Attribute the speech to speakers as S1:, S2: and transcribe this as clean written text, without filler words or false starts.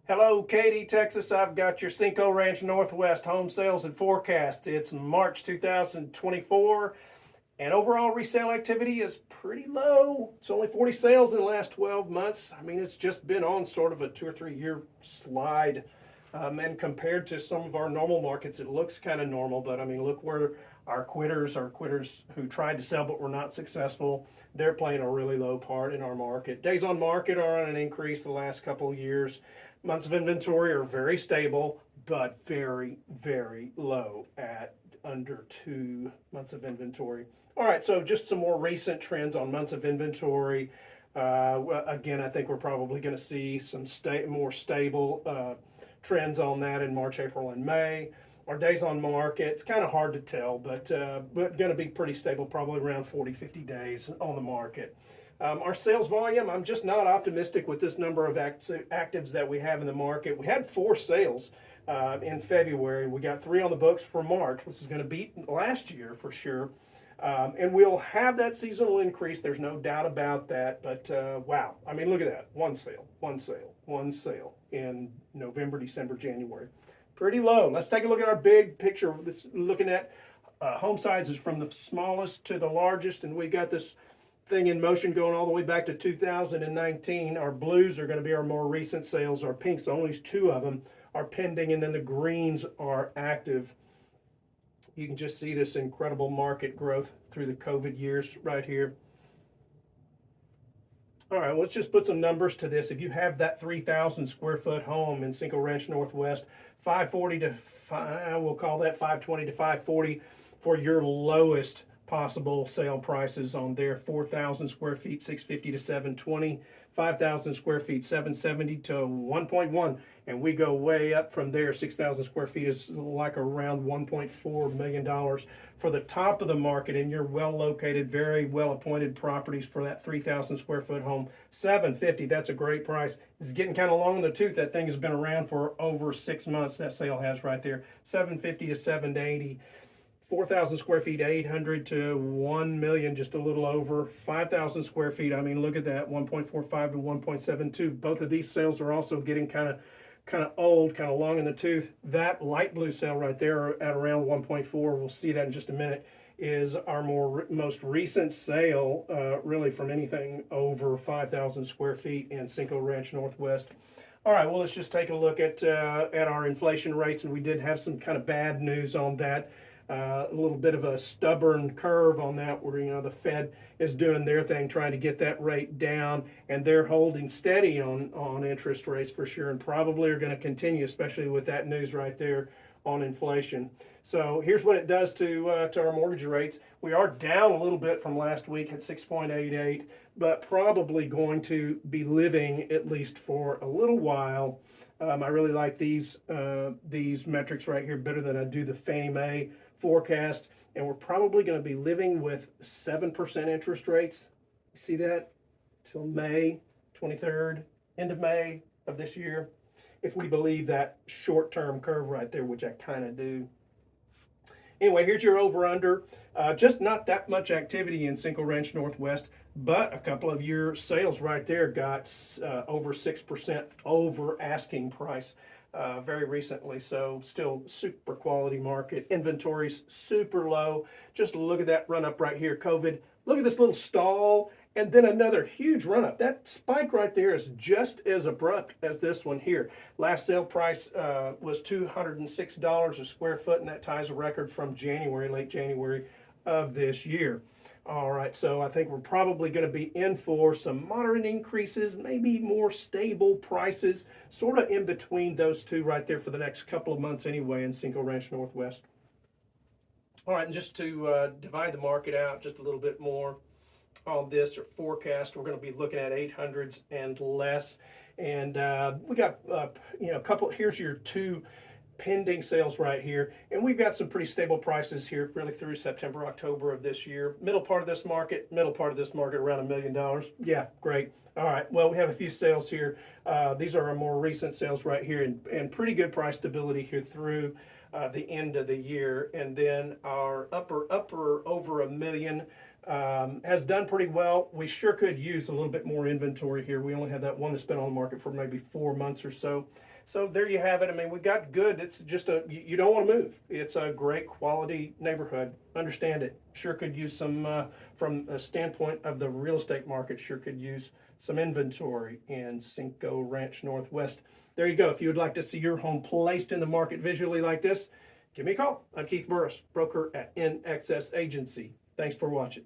S1: Hello, Katy, Texas. I've got your Cinco Ranch Northwest home sales and forecast. It's March 2024, and overall resale activity is pretty low. It's only 40 sales in the last 12 months. I mean, it's just been on sort of a 2 or 3 year slide. And compared to some of our normal markets, it looks kind of normal. But I mean, look where our quitters who tried to sell but were not successful, they're playing a really low part in our market. Days on market are on an increase the last couple of years. Months of inventory are very stable, but very, very low at under 2 months of inventory. All right, so just some more recent trends on months of inventory. Again, I think we're probably going to see some more stable trends on that in March, April, and May. Our days on market, it's kind of hard to tell, but going to be pretty stable, probably around 40, 50 days on the market. Our sales volume, I'm just not optimistic with this number of actives that we have in the market. We had 4 sales in February. We got 3 on the books for March, which is going to beat last year for sure. And we'll have that seasonal increase. There's no doubt about that. But wow, I mean, look at that. One sale in November, December, January. Pretty low. Let's take a look at our big picture. That's looking at home sizes from the smallest to the largest. And we got this thing in motion going all the way back to 2019. Our blues are going to be our more recent sales. Our pinks, only 2 of them are pending, and then the greens are active. You can just see this incredible market growth through the COVID years right here. All right, let's just put some numbers to this. If you have that 3,000 square foot home in Cinco Ranch Northwest, 540 to we'll call that 520 to 540 for your lowest possible sale prices on there. 4,000 square feet, 650 to 720. 5,000 square feet, 770 to 1.1, and we go way up from there. 6,000 square feet is like around $1.4 million for the top of the market in your well-located, very well-appointed properties for that 3,000 square foot home. 750, that's a great price. It's getting kind of long in the tooth. That thing has been around for over 6 months. That sale has right there. 750 to 780. 4,000 square feet, 800 to 1 million, just a little over. 5,000 square feet, I mean, look at that, 1.45 to 1.72. Both of these sales are also getting kind of old, kind of long in the tooth. That light blue sale right there at around 1.4, we'll see that in just a minute, is our most recent sale, really from anything over 5,000 square feet in Cinco Ranch Northwest. All right, well, let's just take a look at our inflation rates, and we did have some kind of bad news on that. A little bit of a stubborn curve on that, where the Fed is doing their thing, trying to get that rate down, and they're holding steady on interest rates for sure, and probably are going to continue, especially with that news right there on inflation. So here's what it does to our mortgage rates. We are down a little bit from last week at 6.88, but probably going to be living at least for a little while. I really like these metrics right here better than I do the Fannie Mae forecast, and we're probably going to be living with 7% interest rates. See that? Till May 23rd, end of May of this year, if we believe that short-term curve right there, which I kind of do. Anyway, here's your over-under. Just not that much activity in Cinco Ranch Northwest, but a couple of your sales right there got over 6% over asking price very recently. So still super quality market. Inventory's super low. Just look at that run up right here, COVID. Look at this little stall, and then another huge run up. That spike right there is just as abrupt as this one here. Last sale price was $206 a square foot, and that ties a record from January, late January of this year. All right, so I think we're probably going to be in for some moderate increases, maybe more stable prices, sort of in between those two right there for the next couple of months anyway in Cinco Ranch Northwest. All right, and just to divide the market out just a little bit more on this or forecast, we're going to be looking at 800s and less. And we got, a couple, here's your 2 pending sales right here, and we've got some pretty stable prices here really through September, October of this year. Middle part of this market around $1 million. Yeah, great. All right, well, we have a few sales here. These are our more recent sales right here, and pretty good price stability here through the end of the year. And then our upper over $1 million has done pretty well. We sure could use a little bit more inventory here. We only had that one that's been on the market for maybe 4 months or so. So there you have it. I mean, we got good. It's just you don't want to move. It's a great quality neighborhood. Understand it. Sure could use some, from a standpoint of the real estate market, sure could use some inventory in Cinco Ranch Northwest. There you go. If you would like to see your home placed in the market visually like this, give me a call. I'm Keith Burris, broker at NXS Agency. Thanks for watching.